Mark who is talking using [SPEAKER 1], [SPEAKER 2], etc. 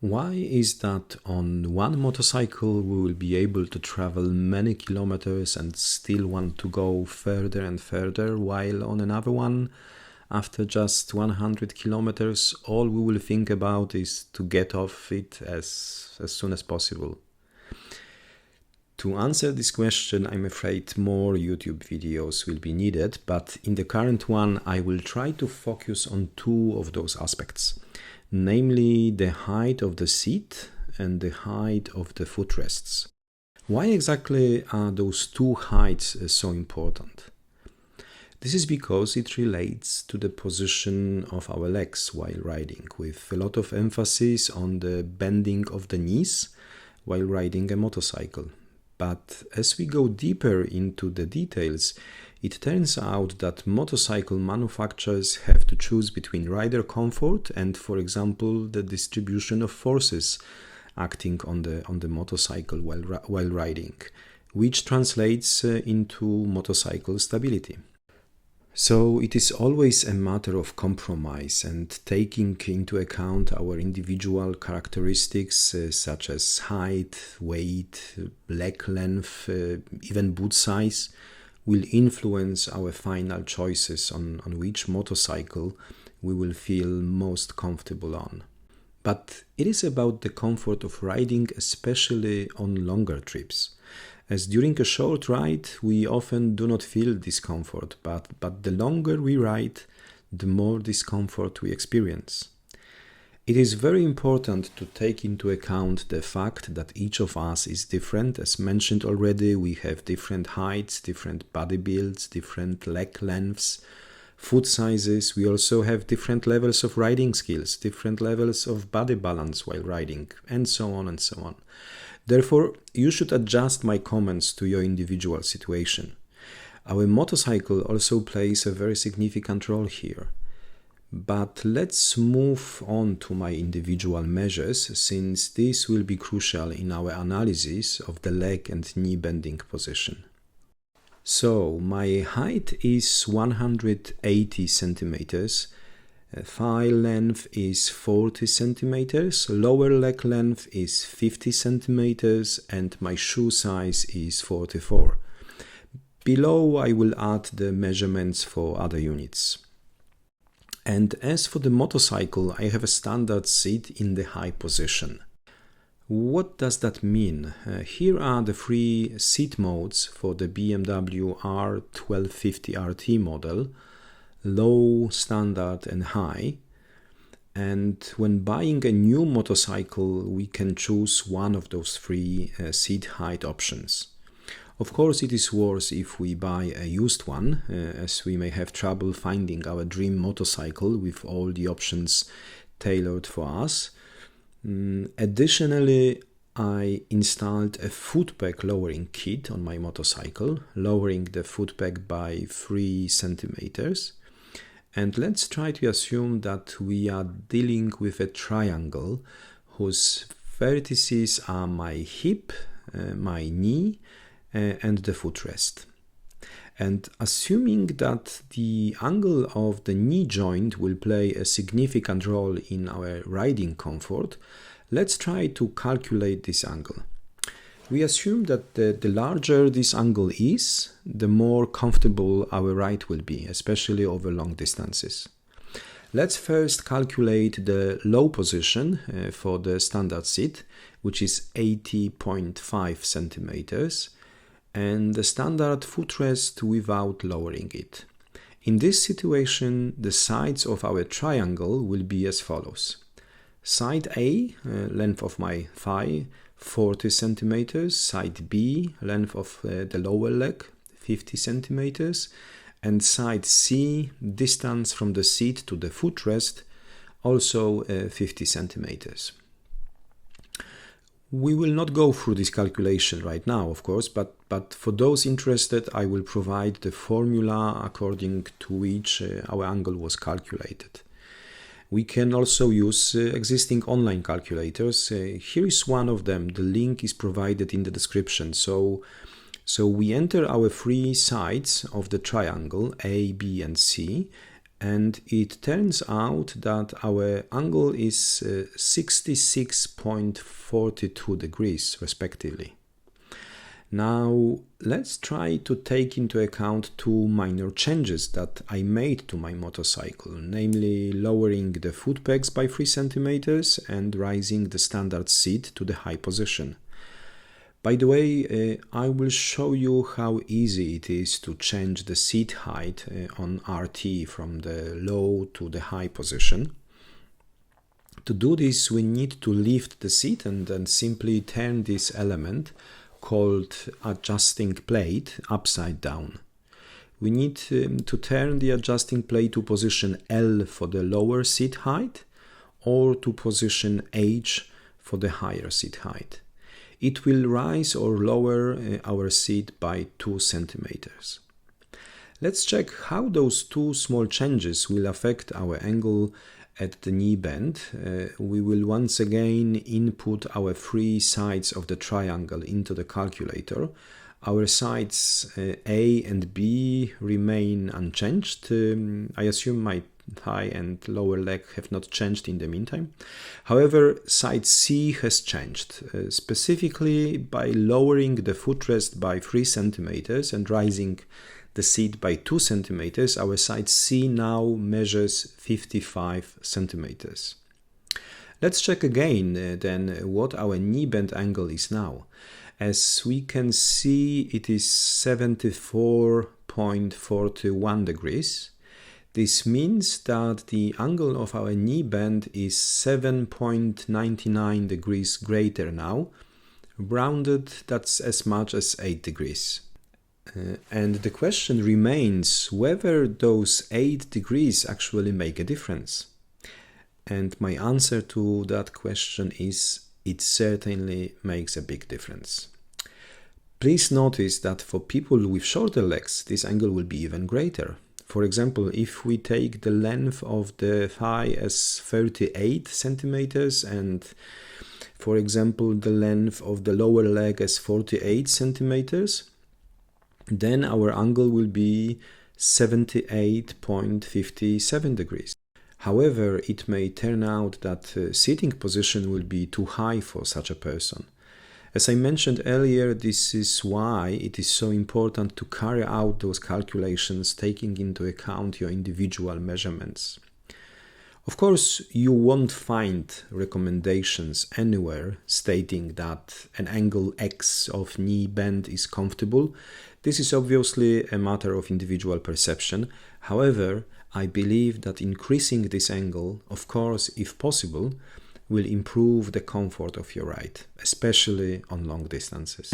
[SPEAKER 1] Why is that on one motorcycle we will be able to travel many kilometers and still want to go further and further, while on another one, after just 100 kilometers, all we will think about is to get off it as soon as possible? To answer this question, I'm afraid more YouTube videos will be needed, but in the current one I will try to focus on two of those aspects, namely the height of the seat and the height of the footrests. Why exactly are those two heights so important? This is because it relates to the position of our legs while riding, with a lot of emphasis on the bending of the knees while riding a motorcycle. But as we go deeper into the details, it turns out that motorcycle manufacturers have to choose between rider comfort and, for example, the distribution of forces acting on the motorcycle while riding, which translates into motorcycle stability. So it is always a matter of compromise and taking into account our individual characteristics such as height, weight, leg length, even boot size will influence our final choices on which motorcycle we will feel most comfortable on. But it is about the comfort of riding, especially on longer trips. As during a short ride, we often do not feel discomfort, but the longer we ride, the more discomfort we experience. It is very important to take into account the fact that each of us is different. As mentioned already, we have different heights, different body builds, different leg lengths, foot sizes. We also have different levels of riding skills, different levels of body balance while riding, and so on and so on. Therefore, you should adjust my comments to your individual situation. Our motorcycle also plays a very significant role here. But let's move on to my individual measures, since this will be crucial in our analysis of the leg and knee bending position. So, my height is 180 centimeters. Thigh length is 40 centimeters, lower leg length is 50 centimeters, and my shoe size is 44. Below I will add the measurements for other units. And as for the motorcycle, I have a standard seat in the high position. What does that mean? Here are the three seat modes for the BMW R1250RT model: low, standard and high. And when buying a new motorcycle, we can choose one of those three seat height options. Of course, it is worse if we buy a used one, as we may have trouble finding our dream motorcycle with all the options tailored for us. Additionally, I installed a footpeg lowering kit on my motorcycle, lowering the footpeg by 3 centimeters. And let's try to assume that we are dealing with a triangle whose vertices are my hip, my knee, and the footrest. And assuming that the angle of the knee joint will play a significant role in our riding comfort, let's try to calculate this angle. We assume that the larger this angle is, the more comfortable our ride will be, especially over long distances. Let's first calculate the low position for the standard seat, which is 80.5 centimeters, and the standard footrest without lowering it. In this situation, the sides of our triangle will be as follows. Side A, length of my thigh, 40 centimeters, side B, length of the lower leg, 50 centimeters, and side C, distance from the seat to the footrest, also 50 centimeters. We will not go through this calculation right now, of course, but for those interested, I will provide the formula according to which our angle was calculated. We can also use existing online calculators. Here is one of them. The link is provided in the description. So we enter our three sides of the triangle, A, B, and C, And it turns out that our angle is 66.42 degrees respectively. Now let's try to take into account two minor changes that I made to my motorcycle, namely lowering the foot pegs by 3 centimeters and raising the standard seat to the high position. By the way, I will show you how easy it is to change the seat height on RT from the low to the high position. To do this, we need to lift the seat and then simply turn this element called adjusting plate upside down. We need to turn the adjusting plate to position L for the lower seat height or to position H for the higher seat height. It will rise or lower our seat by 2 centimeters. Let's check how those two small changes will affect our angle at the knee bend. We will once again input our 3 sides of the triangle into the calculator. Our sides A and B remain unchanged. I assume my thigh and lower leg have not changed in the meantime. However, side C has changed, specifically by lowering the footrest by 3 centimeters and rising the seat by 2 centimeters. Our side C now measures 55 centimeters. Let's check again then what our knee bend angle is now. As we can see, it is 74.41 degrees. This means that the angle of our knee bend is 7.99 degrees greater now. Rounded, that's as much as 8 degrees. And the question remains whether those 8 degrees actually make a difference. And my answer to that question is it certainly makes a big difference. Please notice that for people with shorter legs, this angle will be even greater. For example, if we take the length of the thigh as 38 centimeters and, for example, the length of the lower leg as 48 centimeters, then our angle will be 78.57 degrees. However, it may turn out that sitting position will be too high for such a person. As I mentioned earlier, this is why it is so important to carry out those calculations taking into account your individual measurements. Of course, you won't find recommendations anywhere stating that an angle X of knee bend is comfortable. This is obviously a matter of individual perception. However, I believe that increasing this angle, of course, if possible, will improve the comfort of your ride, especially on long distances.